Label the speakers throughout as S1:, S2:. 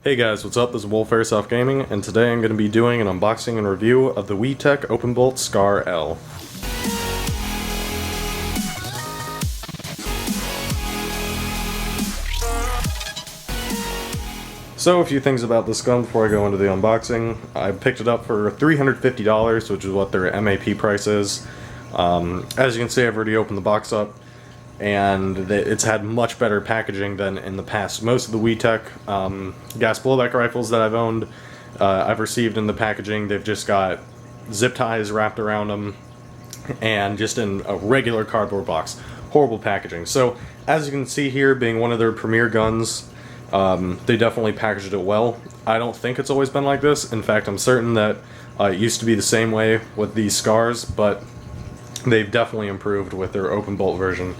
S1: Hey guys, what's up? This is Wolf Airsoft Gaming, and today I'm going to be doing an unboxing and review of the WeTech Open Bolt Scar L. So a few things about this gun before I go into the unboxing. I picked it up for $350, which is what their MAP price is. As you can see, I've already opened the box up, and it's had much better packaging than in the past. Most of the WeTech gas blowback rifles that I've owned, I've received in the packaging, they've just got zip ties wrapped around them, and just in a regular cardboard box. Horrible packaging. So, as you can see here, being one of their premier guns, they definitely packaged it well. I don't think it's always been like this. In fact, I'm certain that it used to be the same way with these Scars, but they've definitely improved with their open bolt version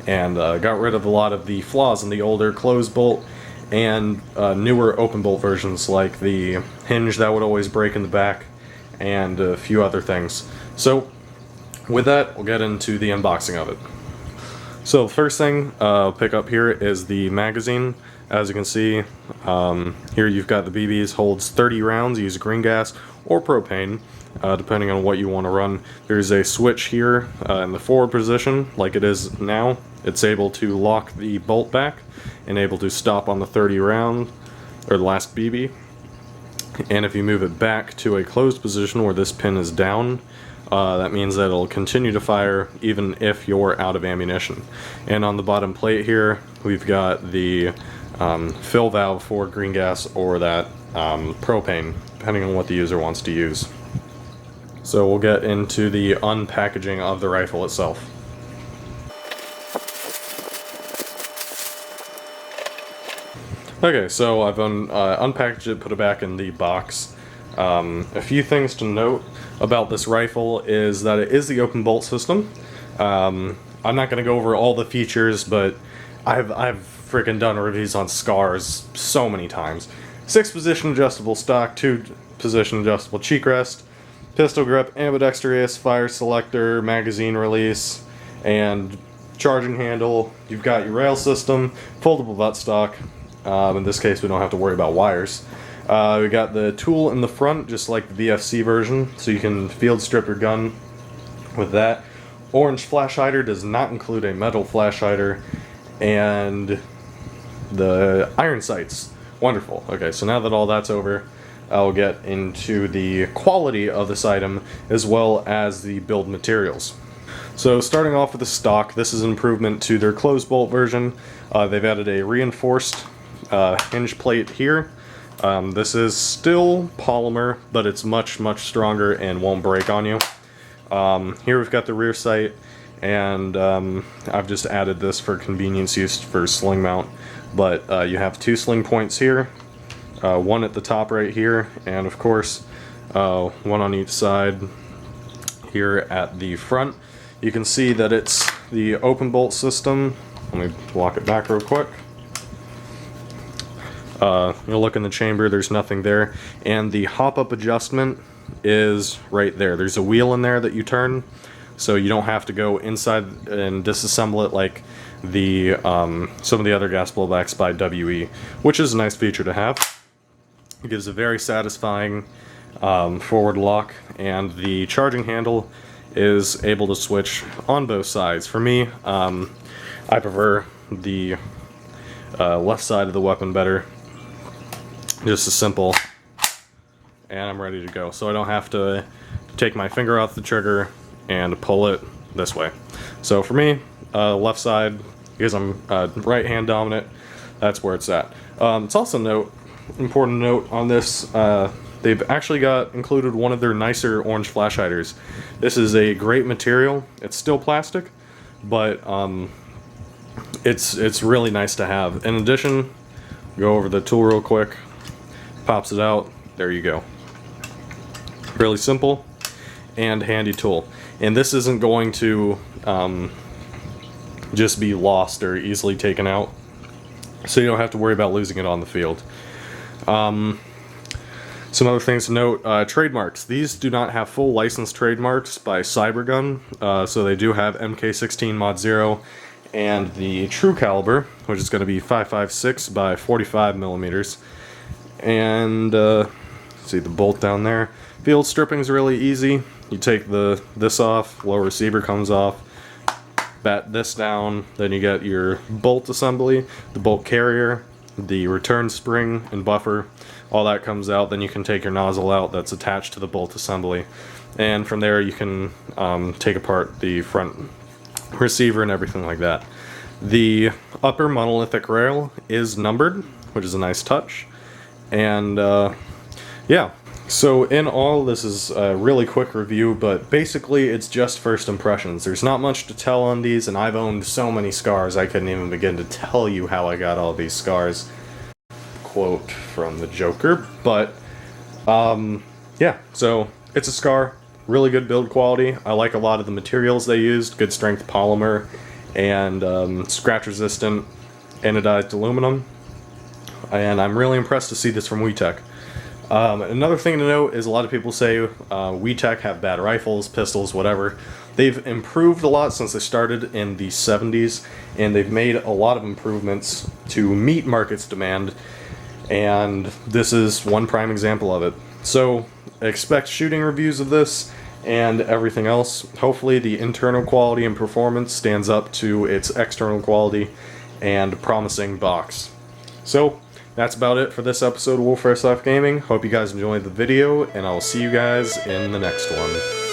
S1: and got rid of a lot of the flaws in the older closed bolt and newer open bolt versions, like the hinge that would always break in the back and a few other things. So with that, we'll get into the unboxing of it. So the first thing I'll pick up here is the magazine. As you can see, here you've got the BBs, holds 30 rounds, use green gas or propane, depending on what you want to run. There's a switch here in the forward position, like it is now. It's able to lock the bolt back and able to stop on the 30 round, or the last BB. And if you move it back to a closed position where this pin is down, that means that it'll continue to fire even if you're out of ammunition. And on the bottom plate here, we've got the fill valve for green gas or that propane, depending on what the user wants to use. So we'll get into the unpackaging of the rifle itself. Okay, so I've unpackaged it, put it back in the box. A few things to note about this rifle is that it is the open bolt system. I'm not going to go over all the features, but I've freaking done reviews on Scars so many times. 6-position adjustable stock, 2-position adjustable cheek rest, pistol grip, ambidextrous, fire selector, magazine release, and charging handle. You've got your rail system, foldable buttstock. In this case, we don't have to worry about wires. We got the tool in the front, just like the VFC version, so you can field strip your gun with that. Orange flash hider does not include a metal flash hider, and the iron sights. Wonderful. Okay, so now that all that's over, I'll get into the quality of this item as well as the build materials. So starting off with the stock, this is an improvement to their closed bolt version. They've added a reinforced hinge plate here. This is still polymer, but it's much stronger and won't break on you. Here we've got the rear sight, and I've just added this for convenience use for sling mount. But you have 2 sling points here, one at the top right here, and of course one on each side here at the front. You can see that it's the open bolt system. Let me lock it back real quick. You'll look in the chamber, there's nothing there, and the hop-up adjustment is right there. There's a wheel in there that you turn, so you don't have to go inside and disassemble it like the some of the other gas blowbacks by WE, which is a nice feature to have. It gives a very satisfying forward lock, and the charging handle is able to switch on both sides. For me, I prefer the left side of the weapon better. Just as simple, and I'm ready to go. So I don't have to take my finger off the trigger and pull it this way. So for me, left side, because I'm right hand dominant, that's where it's at. It's also important note on this, they've actually got included one of their nicer orange flash hiders. This is a great material. It's still plastic, but it's really nice to have. In addition, go over the tool real quick. Pops it out. There you go. Really simple and handy tool. And this isn't going to just be lost or easily taken out, so you don't have to worry about losing it on the field. Some other things to note, trademarks. These do not have full licensed trademarks by Cybergun, so they do have MK16 Mod 0 and the true caliber, which is going to be 5.56 by 45 millimeters. And see the bolt down there. Field stripping is really easy. You take this off, lower receiver comes off, bat this down, then you get your bolt assembly, the bolt carrier, the return spring and buffer, all that comes out. Then you can take your nozzle out that's attached to the bolt assembly, and from there you can take apart the front receiver and everything like that. The upper monolithic rail is numbered, which is a nice touch. And yeah, so in all, this is a really quick review, but basically it's just first impressions. There's not much to tell on these, and I've owned so many scars I couldn't even begin to tell you how I got all these scars. Quote from the Joker. But yeah, so it's a scar, really good build quality. I like a lot of the materials they used, good strength polymer, and scratch resistant anodized aluminum. And I'm really impressed to see this from WeTech. Another thing to note is a lot of people say WeTech have bad rifles, pistols, whatever. They've improved a lot since they started in the 70s, and they've made a lot of improvements to meet market's demand, and this is one prime example of it. So expect shooting reviews of this and everything else. Hopefully the internal quality and performance stands up to its external quality and promising box. So that's about it for this episode of Wolf Airsoft Gaming. Hope you guys enjoyed the video, and I'll see you guys in the next one.